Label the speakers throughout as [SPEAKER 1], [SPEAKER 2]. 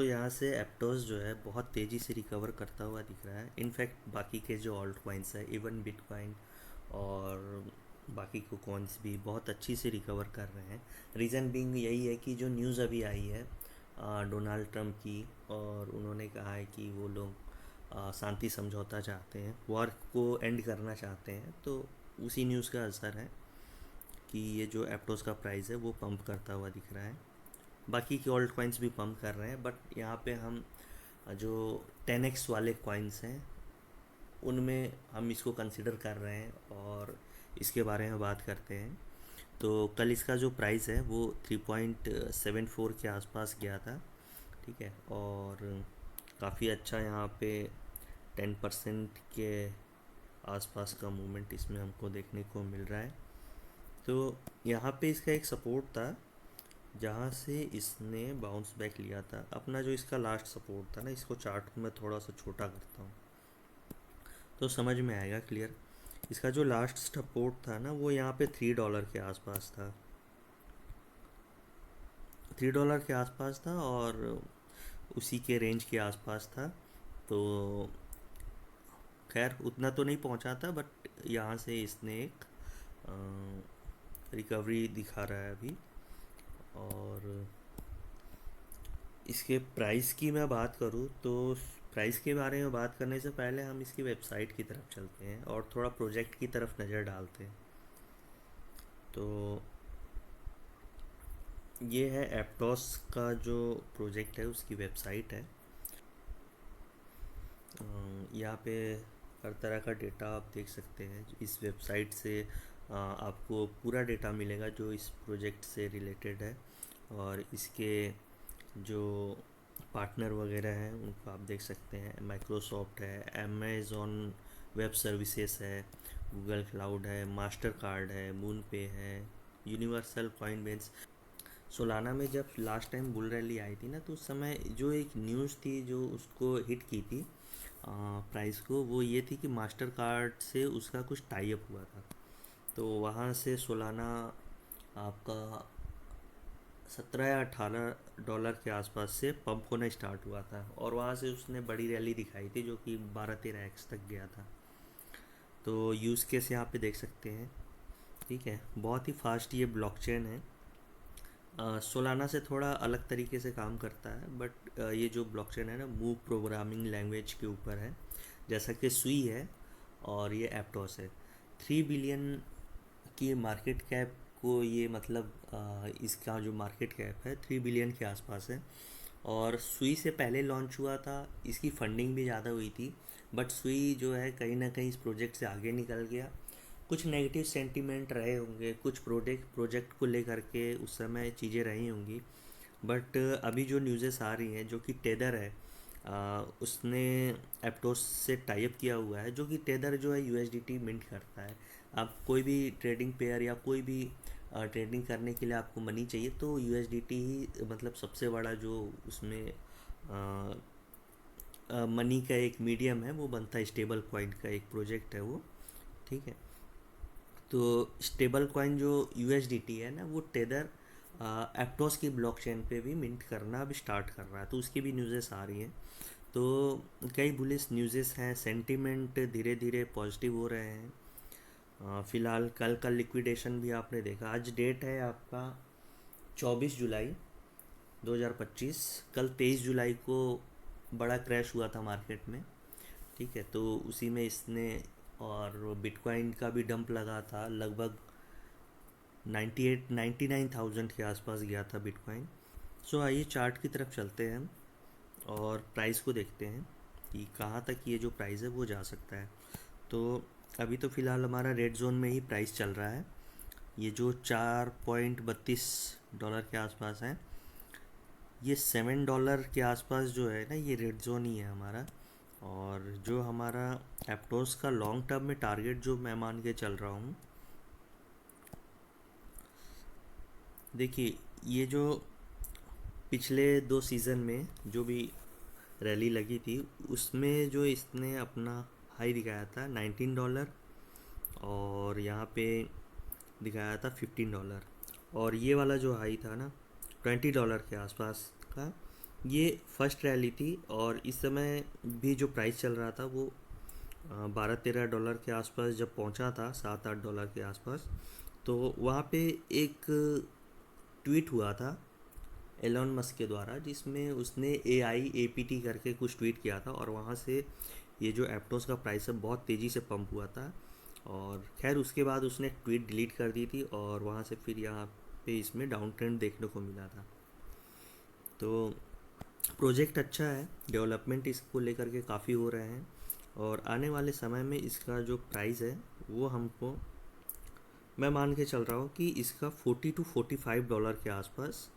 [SPEAKER 1] यहाँ से एप्टोस जो है बहुत तेज़ी से रिकवर करता हुआ दिख रहा है। इनफैक्ट बाकी के जो ऑल्ट कॉइन्स है, इवन बिटकॉइन और बाकी को कॉइन्स भी बहुत अच्छी से रिकवर कर रहे हैं। रीज़न बीइंग यही है कि जो न्यूज़ अभी आई है डोनाल्ड ट्रंप की, और उन्होंने कहा है कि वो लोग शांति समझौता चाहते हैं, वॉर को एंड करना चाहते हैं। तो उसी न्यूज़ का असर है कि ये जो एप्टोस का प्राइस है वो पंप करता हुआ दिख रहा है। बाकी के ऑल्ट कॉइन्स भी पंप कर रहे हैं, बट यहाँ पे हम जो 10x वाले कॉइन्स हैं उनमें हम इसको कंसिडर कर रहे हैं और इसके बारे में बात करते हैं। तो कल इसका जो प्राइस है वो 3.74 के आसपास गया था, ठीक है। और काफ़ी अच्छा यहाँ पे 10% के आसपास का मूवमेंट इसमें हमको देखने को मिल रहा है। तो यहाँ पे इसका एक सपोर्ट था जहाँ से इसने बाउंस बैक लिया था। अपना जो इसका लास्ट सपोर्ट था ना, इसको चार्ट को मैं थोड़ा सा छोटा करता हूँ तो समझ में आएगा क्लियर। इसका जो लास्ट सपोर्ट था ना वो यहाँ पे $3 के आसपास था, $3 के आसपास था और उसी के रेंज के आसपास था। तो खैर उतना तो नहीं पहुँचा था, बट यहाँ से इसने एक रिकवरी दिखा रहा है अभी। और इसके प्राइस की मैं बात करूँ तो प्राइस के बारे में बात करने से पहले हम इसकी वेबसाइट की तरफ चलते हैं और थोड़ा प्रोजेक्ट की तरफ नज़र डालते हैं। तो ये है एप्टोस का जो प्रोजेक्ट है, उसकी वेबसाइट है। यहाँ पे हर तरह का डेटा आप देख सकते हैं। इस वेबसाइट से आपको पूरा डेटा मिलेगा जो इस प्रोजेक्ट से रिलेटेड है, और इसके जो पार्टनर वगैरह हैं उनको आप देख सकते हैं। माइक्रोसॉफ्ट है, अमेज़ॉन वेब सर्विसेज है, गूगल क्लाउड है, मास्टर कार्ड है, मून पे है, यूनिवर्सल कॉइनबेस। सोलाना में जब लास्ट टाइम बुल रैली आई थी ना, तो उस समय जो एक न्यूज़ थी जो उसको हिट की थी प्राइस को, वो ये थी कि मास्टर कार्ड से उसका कुछ टाई अप हुआ था। तो वहाँ से सोलाना आपका 17 या $18 के आसपास से पंप होना स्टार्ट हुआ था, और वहाँ से उसने बड़ी रैली दिखाई थी जो कि 12-13x तक गया था। तो यूज़ केस यहाँ पे देख सकते हैं, ठीक है। बहुत ही फास्ट ये ब्लॉकचेन है। सोलाना से थोड़ा अलग तरीके से काम करता है, बट ये जो ब्लॉकचेन है ना, मूव प्रोग्रामिंग लैंग्वेज के ऊपर है, जैसा कि सुई है और ये एप्टोस है। 3 बिलियन की मार्केट कैप को ये मतलब इसका जो मार्केट कैप है 3 बिलियन के आसपास है। और सुई से पहले लॉन्च हुआ था, इसकी फंडिंग भी ज़्यादा हुई थी, बट सुई जो है कहीं ना कहीं इस प्रोजेक्ट से आगे निकल गया। कुछ नेगेटिव सेंटीमेंट रहे होंगे, कुछ प्रोजेक्ट को लेकर के उस समय चीज़ें रही होंगी, बट अभी जो न्यूज़ेस आ रही हैं जो कि टेदर है, उसने एप्टोस से टाइप किया हुआ है, जो कि टेदर जो है यूएसडीटी मिंट करता है। आप कोई भी ट्रेडिंग पेयर या कोई भी ट्रेडिंग करने के लिए आपको मनी चाहिए तो यूएसडीटी ही मतलब सबसे बड़ा जो उसमें मनी का एक मीडियम है वो बनता है। स्टेबल कॉइन का एक प्रोजेक्ट है वो, ठीक है। तो स्टेबल कॉइन जो यूएसडीटी है ना, वो टेदर एप्टोस की ब्लॉकचेन पे भी मिंट करना अब स्टार्ट कर रहा है, तो उसकी भी न्यूज़ेस आ रही हैं। तो कई बुलिश न्यूज़ेस हैं, सेंटीमेंट धीरे धीरे पॉजिटिव हो रहे हैं। फ़िलहाल कल का लिक्विडेशन भी आपने देखा। आज डेट है आपका 24 जुलाई 2025। कल 23 जुलाई को बड़ा क्रैश हुआ था मार्केट में, ठीक है। तो उसी में इसने, और बिटकॉइन का भी डंप लगा था, लगभग 99,000 के आसपास गया था बिटकॉइन। सो आइए चार्ट की तरफ चलते हैं हम और प्राइस को देखते हैं कि कहाँ तक ये जो प्राइस है वो जा सकता है। तो अभी तो फ़िलहाल हमारा रेड जोन में ही प्राइस चल रहा है। ये जो $4.32 के आसपास है, ये $7 के आसपास जो है ना, ये रेड जोन ही है हमारा। और जो हमारा एप्टोस का लॉन्ग टर्म में टारगेट जो मैं मान के चल रहा हूँ, देखिए ये जो पिछले 2 सीज़न में जो भी रैली लगी थी उसमें जो इसने अपना हाई दिखाया था $19, और यहाँ पे दिखाया था $15। और ये वाला जो हाई था ना $20 के आसपास का, ये फर्स्ट रैली थी और इस समय भी जो प्राइस चल रहा था वो 12-13 डॉलर के आसपास जब पहुंचा था, 7-8 डॉलर के आसपास। तो वहाँ पे एक ट्वीट हुआ था एलॉन मस्क के द्वारा, जिसमें उसने AIAPT करके कुछ ट्वीट किया था और वहाँ से ये जो एप्टोस का प्राइस है बहुत तेज़ी से पंप हुआ था। और खैर उसके बाद उसने ट्वीट डिलीट कर दी थी और वहाँ से फिर यहाँ पे इसमें डाउन ट्रेंड देखने को मिला था। तो प्रोजेक्ट अच्छा है, डेवलपमेंट इसको लेकर के काफ़ी हो रहे हैं और आने वाले समय में इसका जो प्राइस है वो हमको, मैं मान के चल रहा हूँ कि इसका 40 to 45 डॉलर के आसपास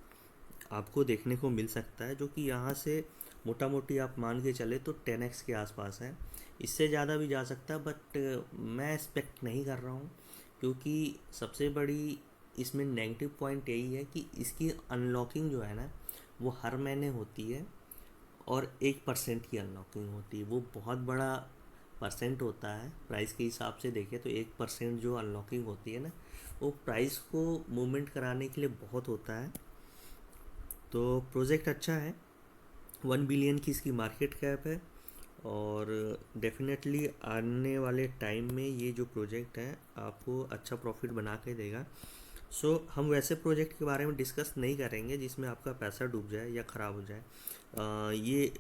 [SPEAKER 1] आपको देखने को मिल सकता है, जो कि यहाँ से मोटा मोटी आप मान के चले तो 10x के आसपास है। इससे ज़्यादा भी जा सकता है, बट मैं एक्सपेक्ट नहीं कर रहा हूँ, क्योंकि सबसे बड़ी इसमें नेगेटिव पॉइंट यही है कि इसकी अनलॉकिंग जो है ना वो हर महीने होती है और 1% की अनलॉकिंग होती है। वो बहुत बड़ा परसेंट होता है, प्राइस के हिसाब से देखें तो 1% जो अनलॉकिंग होती है ना वो प्राइस को मूवमेंट कराने के लिए बहुत होता है। तो प्रोजेक्ट अच्छा है, 1 बिलियन की इसकी मार्केट कैप है और डेफिनेटली आने वाले टाइम में ये जो प्रोजेक्ट है आपको अच्छा प्रॉफिट बना के देगा। सो हम वैसे प्रोजेक्ट के बारे में डिस्कस नहीं करेंगे जिसमें आपका पैसा डूब जाए या ख़राब हो जाए। ये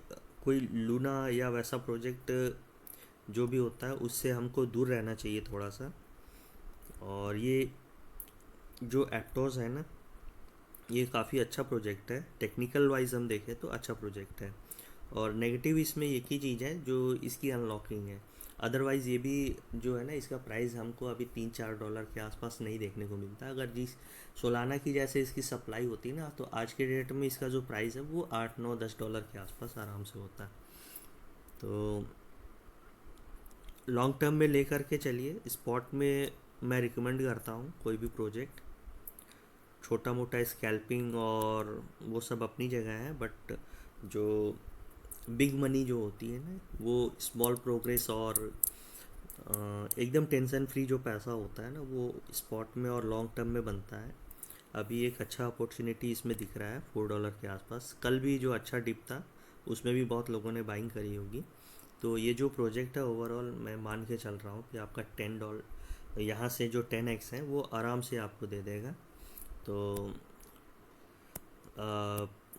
[SPEAKER 1] कोई लूना या वैसा प्रोजेक्ट जो भी होता है उससे हमको दूर रहना चाहिए थोड़ा सा। और ये जो एप्टोस है ना ये काफ़ी अच्छा प्रोजेक्ट है, टेक्निकल वाइज हम देखें तो अच्छा प्रोजेक्ट है। और नेगेटिव इसमें एक ही चीज़ है जो इसकी अनलॉकिंग है, अदरवाइज़ ये भी जो है ना इसका प्राइस हमको अभी 3-4 डॉलर के आसपास नहीं देखने को मिलता। अगर जिस सोलाना की जैसे इसकी सप्लाई होती है ना तो आज के डेट में इसका जो प्राइस है वो 8-9-10 डॉलर के आसपास आराम से होता है। तो लॉन्ग टर्म में लेकर के चलिए, स्पॉट में मैं रिकमेंड करता हूँ कोई भी प्रोजेक्ट। छोटा मोटा स्कैल्पिंग और वो सब अपनी जगह है, बट जो बिग मनी जो होती है ना वो स्मॉल प्रोग्रेस और एकदम टेंशन फ्री जो पैसा होता है ना वो स्पॉट में और लॉन्ग टर्म में बनता है। अभी एक अच्छा अपॉर्चुनिटी इसमें दिख रहा है 4 डॉलर के आसपास। कल भी जो अच्छा डिप था उसमें भी बहुत लोगों ने बाइंग करी होगी। तो ये जो प्रोजेक्ट है ओवरऑल मैं मान के चल रहा हूँ कि आपका 10 डॉलर यहाँ से जो 10x है वो आराम से आपको दे देगा। तो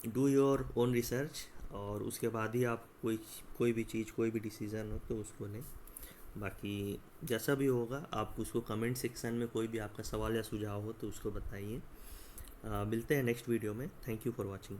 [SPEAKER 1] डू योर ओन रिसर्च और उसके बाद ही आप कोई भी चीज़ कोई भी डिसीज़न हो तो उसको लें। बाकी जैसा भी होगा आप उसको कमेंट सेक्शन में कोई भी आपका सवाल या सुझाव हो तो उसको बताइए। मिलते हैं नेक्स्ट वीडियो में। Thank you for watching.